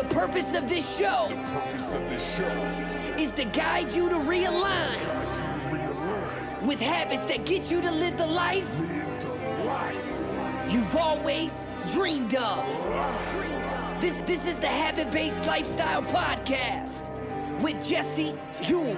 The purpose of this show is to guide you to realign with habits that get you to live the life you've always dreamed of. This is the Habit-Based Lifestyle Podcast with Jesse Yule.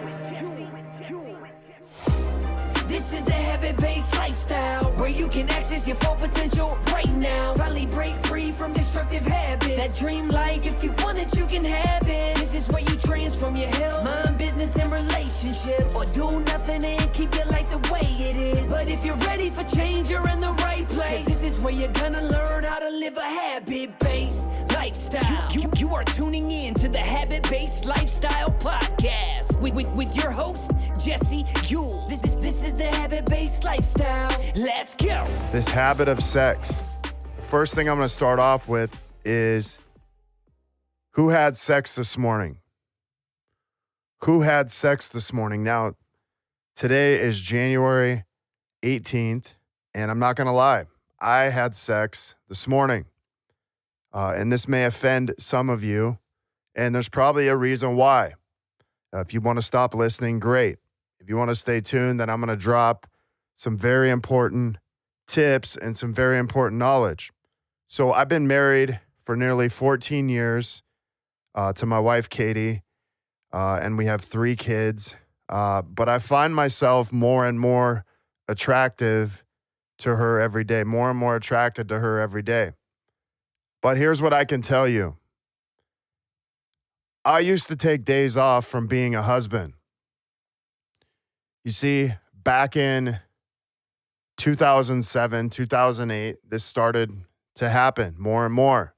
This is the Habit-Based Lifestyle, where you can access your full potential right now. Finally break free from destructive habits. That dream life, if you want it, you can have it. This is where you transform your health, mind, business, and relationships. Or do nothing and keep your life the way it is. But if you're ready for change, you're in the right place. This is where you're gonna learn how to live a habit-based lifestyle. You are tuning in to the Habit-Based Lifestyle Podcast with your host, Jesse Yule. This is the Habit-Based Lifestyle. Let's go. This habit of sex. The first thing I'm going to start off with is, who had sex this morning? Who had sex this morning? Now, today is January 18th, and I'm not going to lie. I had sex this morning, and this may offend some of you, and there's probably a reason why. If you want to stop listening, great. If you want to stay tuned, then I'm going to drop some very important tips and some very important knowledge. So I've been married for nearly 14 years to my wife, Katie, and we have 3 kids. But I find myself more and more attractive to her every day, more and more attracted to her every day. But here's what I can tell you. I used to take days off from being a husband. You see, back in 2007, 2008, this started to happen more and more.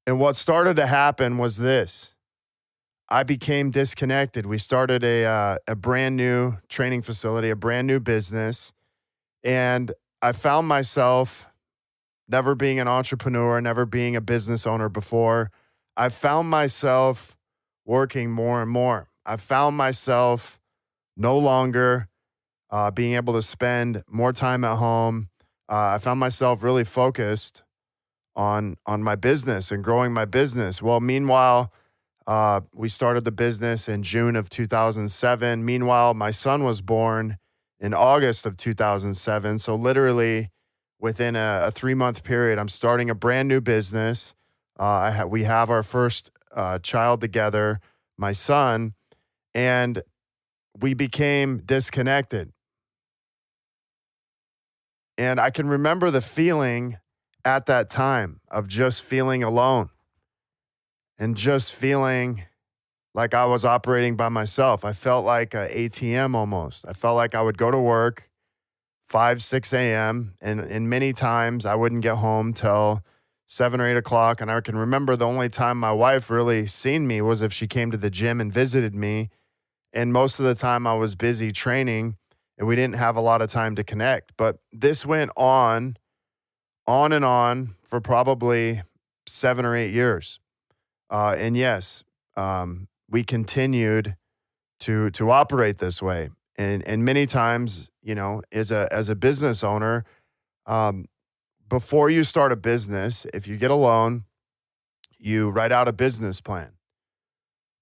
And what started to happen was this. I became disconnected. We started a brand new training facility, a brand new business. And I found myself never being an entrepreneur, never being a business owner before. I found myself working more and more. I found myself no longer being able to spend more time at home. I found myself really focused on my business and growing my business. Well, meanwhile, we started the business in June of 2007. Meanwhile, my son was born in August of 2007. So literally within a 3-month period, I'm starting a brand new business. We have our first child together, my son, and we became disconnected. And I can remember the feeling at that time of just feeling alone and just feeling like I was operating by myself. I felt like an ATM almost. I felt like I would go to work 5, 6 a.m. And many times I wouldn't get home till 7 or 8 o'clock. And I can remember the only time my wife really seen me was if she came to the gym and visited me. And most of the time I was busy training and we didn't have a lot of time to connect. But this went on and on for probably 7 or 8 years. And yes, we continued to operate this way. And many times, you know, as a business owner, before you start a business, if you get a loan, you write out a business plan.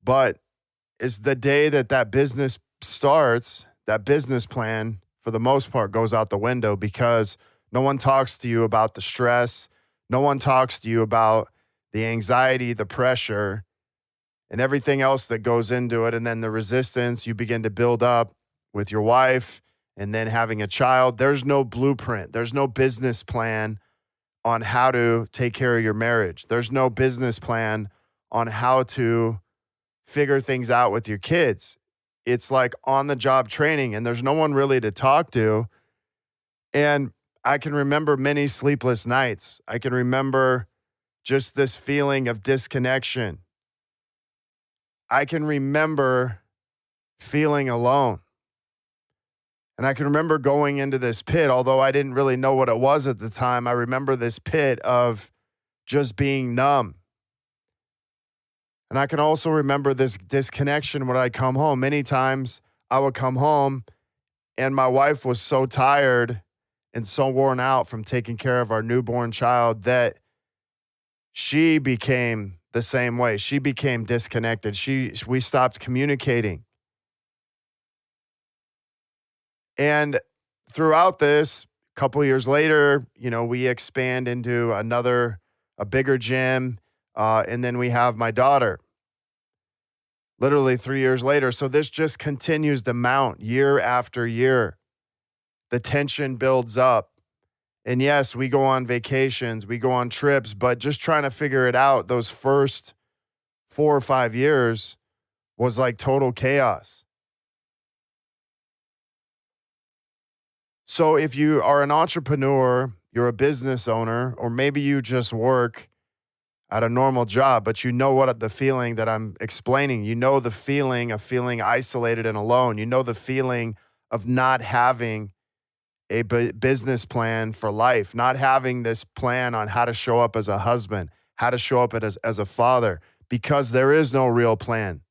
But it's the day that business starts, that business plan, for the most part, goes out the window because no one talks to you about the stress. No one talks to you about the anxiety, the pressure, and everything else that goes into it. And then the resistance you begin to build up with your wife and then having a child. There's no blueprint. There's no business plan on how to take care of your marriage. There's no business plan on how to figure things out with your kids. It's like on-the-job training, and there's no one really to talk to. And I can remember many sleepless nights. I can remember just this feeling of disconnection. I can remember feeling alone. And I can remember going into this pit, although I didn't really know what it was at the time. I remember this pit of just being numb. And I can also remember this disconnection when I'd come home. Many times I would come home and my wife was so tired and so worn out from taking care of our newborn child that she became the same way. She became disconnected. We stopped communicating. And throughout this, a couple years later, we expand into a bigger gym, and then we have my daughter. Literally 3 years later. So this just continues to mount year after year. The tension builds up. And yes, we go on vacations, we go on trips, but just trying to figure it out, those first 4 or 5 years was like total chaos. So if you are an entrepreneur, you're a business owner, or maybe you just work at a normal job, but you know what the feeling that I'm explaining. You know the feeling of feeling isolated and alone. You know the feeling of not having a business plan for life, not having this plan on how to show up as a husband, how to show up as a father, because there is no real plan.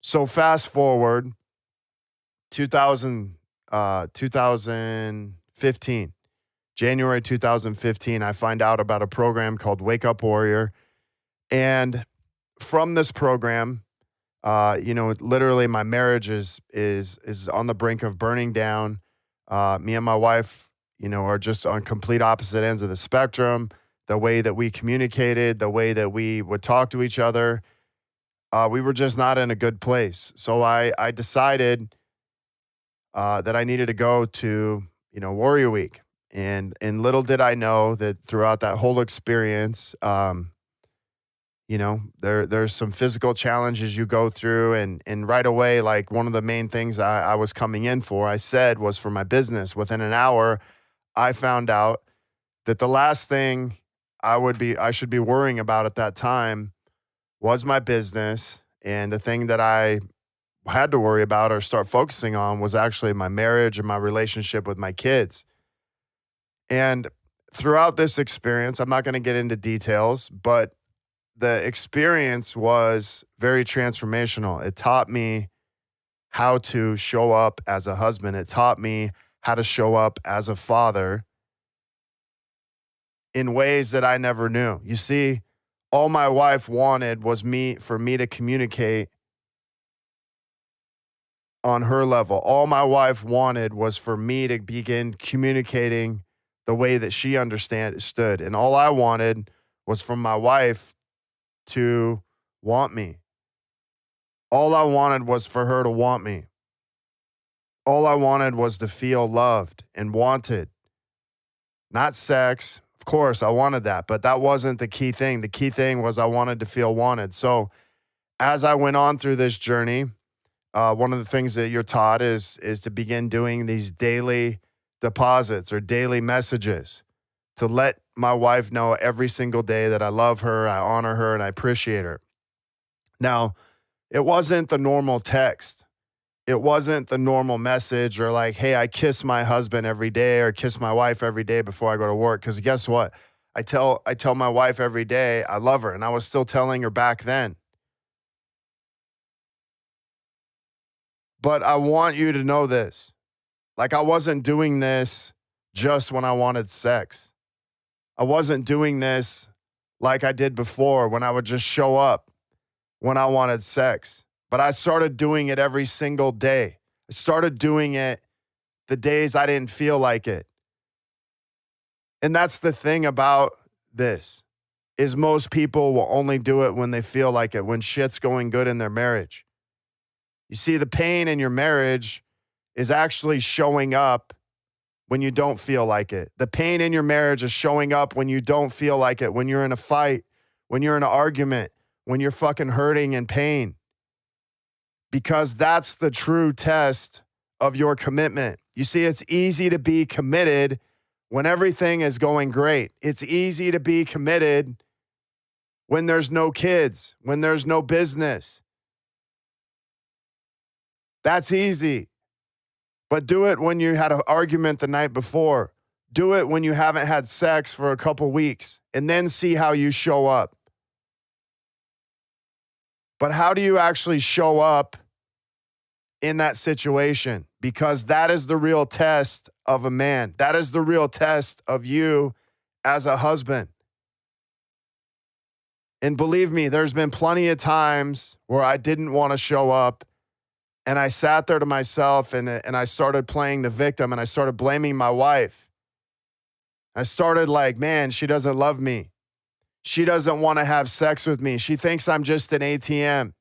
So fast forward, 2015. January 2015, I find out about a program called Wake Up Warrior. And from this program, literally my marriage is on the brink of burning down. Me and my wife, are just on complete opposite ends of the spectrum. The way that we communicated, the way that we would talk to each other, we were just not in a good place. So I decided that I needed to go to, Warrior Week. And little did I know that throughout that whole experience, there's some physical challenges you go through. And right away, like one of the main things I was coming in for, I said, was for my business. Within an hour, I found out that the last thing I should be worrying about at that time was my business. And the thing that I had to worry about or start focusing on was actually my marriage and my relationship with my kids. And throughout this experience, I'm not going to get into details, but the experience was very transformational. It taught me how to show up as a husband. It taught me how to show up as a father in ways that I never knew. You see, all my wife wanted was for me to communicate on her level. All my wife wanted was for me to begin communicating the way that she understood. And all I wanted was for my wife to want me. All I wanted was for her to want me. All I wanted was to feel loved and wanted. Not sex. Of course, I wanted that, but that wasn't the key thing. The key thing was I wanted to feel wanted. So as I went on through this journey, one of the things that you're taught is to begin doing these daily deposits or daily messages to let my wife know every single day that I love her, I honor her, and I appreciate her. Now, it wasn't the normal text. It wasn't the normal message or like, hey, I kiss my husband every day or kiss my wife every day before I go to work. Because guess what? I tell my wife every day I love her, and I was still telling her back then. But I want you to know this. Like, I wasn't doing this just when I wanted sex. I wasn't doing this like I did before when I would just show up when I wanted sex. But I started doing it every single day. I started doing it the days I didn't feel like it. And that's the thing about this, is most people will only do it when they feel like it, when shit's going good in their marriage. You see, the pain in your marriage is actually showing up when you don't feel like it. The pain in your marriage is showing up when you don't feel like it, when you're in a fight, when you're in an argument, when you're fucking hurting in pain. Because that's the true test of your commitment. You see, it's easy to be committed when everything is going great. It's easy to be committed when there's no kids, when there's no business. That's easy. But do it when you had an argument the night before. Do it when you haven't had sex for a couple weeks, and then see how you show up. But how do you actually show up in that situation? Because that is the real test of a man. That is the real test of you as a husband. And believe me, there's been plenty of times where I didn't want to show up, and I sat there to myself and I started playing the victim, and I started blaming my wife. I started like, man, she doesn't love me. She doesn't want to have sex with me. She thinks I'm just an ATM.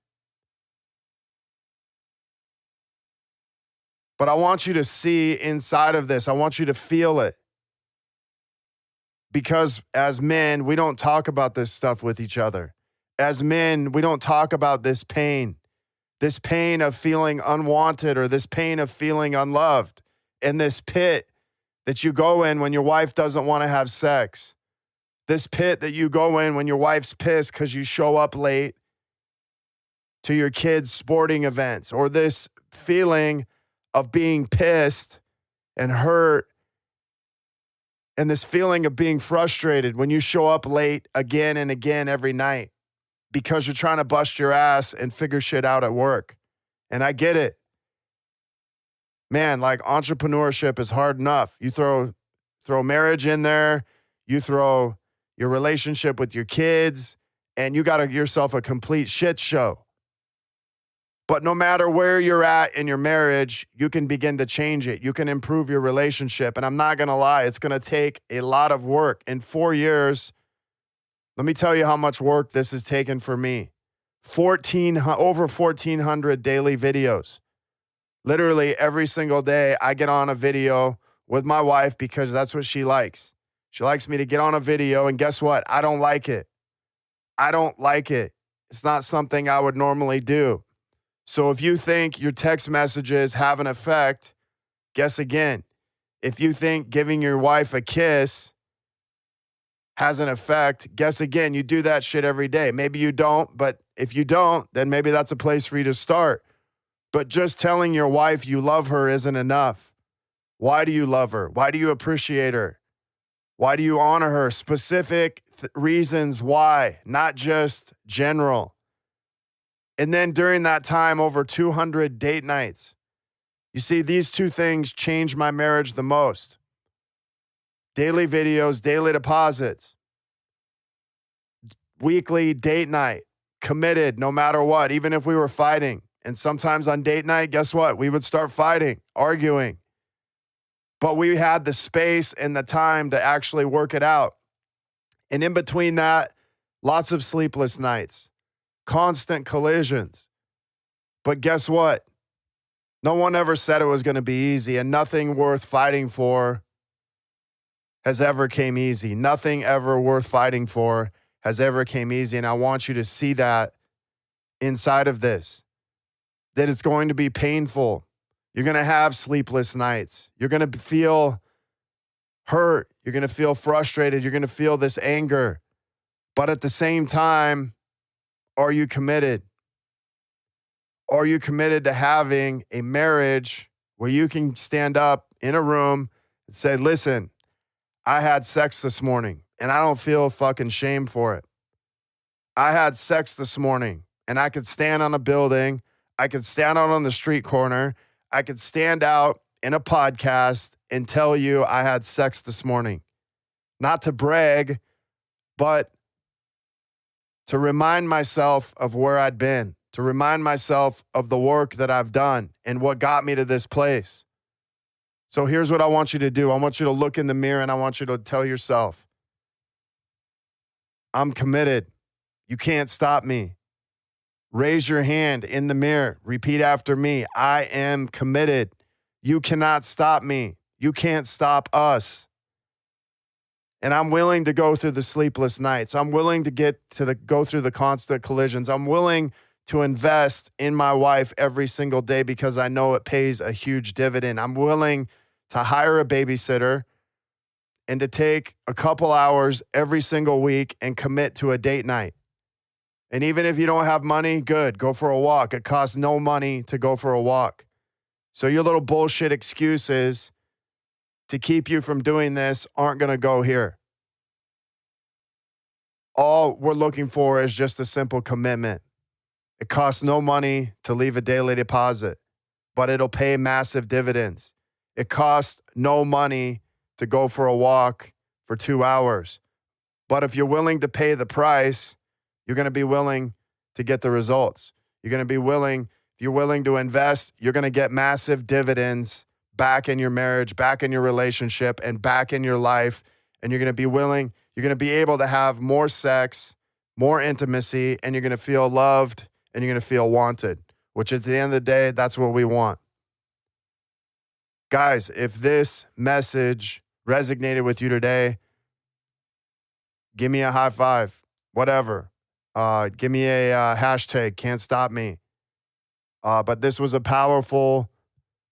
But I want you to see inside of this. I want you to feel it. Because as men, we don't talk about this stuff with each other. As men, we don't talk about this pain of feeling unwanted or this pain of feeling unloved, and this pit that you go in when your wife doesn't want to have sex. This pit that you go in when your wife's pissed because you show up late to your kids' sporting events, or this feeling of being pissed and hurt, and this feeling of being frustrated when you show up late again and again every night because you're trying to bust your ass and figure shit out at work. And I get it. Man, like, entrepreneurship is hard enough. You throw marriage in there, you throw your relationship with your kids, and you got yourself a complete shit show. But no matter where you're at in your marriage, you can begin to change it. You can improve your relationship. And I'm not going to lie, it's going to take a lot of work. In 4 years, let me tell you how much work this has taken for me. Over 1,400 daily videos. Literally every single day, I get on a video with my wife because that's what she likes. She likes me to get on a video, and guess what? I don't like it. I don't like it. It's not something I would normally do. So if you think your text messages have an effect, guess again. If you think giving your wife a kiss has an effect, guess again. You do that shit every day. Maybe you don't, but if you don't, then maybe that's a place for you to start. But just telling your wife you love her isn't enough. Why do you love her? Why do you appreciate her? Why do you honor her? Specific reasons why, not just general. And then during that time, over 200 date nights. You see, these two things changed my marriage the most. Daily videos, daily deposits, weekly date night, committed no matter what, even if we were fighting. And sometimes on date night, guess what? We would start fighting, arguing. But we had the space and the time to actually work it out. And in between that, lots of sleepless nights. Constant collisions. But guess what? No one ever said it was going to be easy, and nothing worth fighting for has ever came easy. Nothing ever worth fighting for has ever came easy. And I want you to see that inside of this, that it's going to be painful. You're going to have sleepless nights. You're going to feel hurt. You're going to feel frustrated. You're going to feel this anger. But at the same time, are you committed? Are you committed to having a marriage where you can stand up in a room and say, listen, I had sex this morning and I don't feel fucking shame for it. I had sex this morning and I could stand on a building. I could stand out on the street corner. I could stand out in a podcast and tell you I had sex this morning. Not to brag, but to remind myself of where I'd been, to remind myself of the work that I've done and what got me to this place. So here's what I want you to do. I want you to look in the mirror and I want you to tell yourself, I'm committed. You can't stop me. Raise your hand in the mirror. Repeat after me. I am committed. You cannot stop me. You can't stop us. And I'm willing to go through the sleepless nights. I'm willing to go through the constant collisions. I'm willing to invest in my wife every single day because I know it pays a huge dividend. I'm willing to hire a babysitter and to take a couple hours every single week and commit to a date night. And even if you don't have money, good, go for a walk. It costs no money to go for a walk. So your little bullshit excuses to keep you from doing this aren't going to go here. All we're looking for is just a simple commitment. It costs no money to leave a daily deposit, but it'll pay massive dividends. It costs no money to go for a walk for 2 hours. But if you're willing to pay the price, you're going to be willing to get the results. You're going to be willing, if you're willing to invest, you're going to get massive dividends back in your marriage, back in your relationship, and back in your life. And you're going to be willing, you're going to be able to have more sex, more intimacy, and you're going to feel loved and you're going to feel wanted, which at the end of the day, that's what we want. Guys, if this message resonated with you today, give me a high five, whatever. Give me a hashtag, can't stop me. But this was a powerful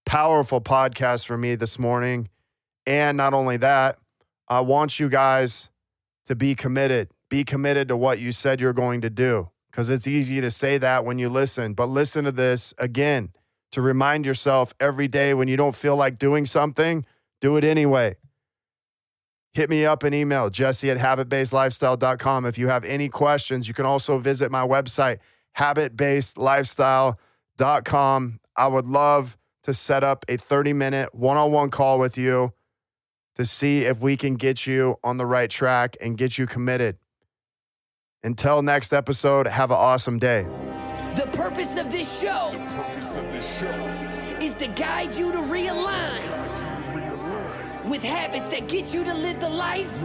podcast for me this morning. And not only that, I want you guys to be committed. Be committed to what you said you're going to do, because it's easy to say that when you listen. But listen to this again to remind yourself every day when you don't feel like doing something, do it anyway. Hit me up an email, jesse@habitbasedlifestyle.com. If you have any questions, you can also visit my website, habitbasedlifestyle.com. I would love to set up a 30-minute one-on-one call with you to see if we can get you on the right track and get you committed. Until next episode, have an awesome day. The purpose of this show is to guide you to realign with habits that get you to live the life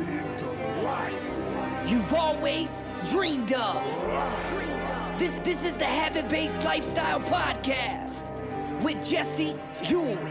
you've always dreamed of. This is the Habit-Based Lifestyle Podcast with Jesse Ewing.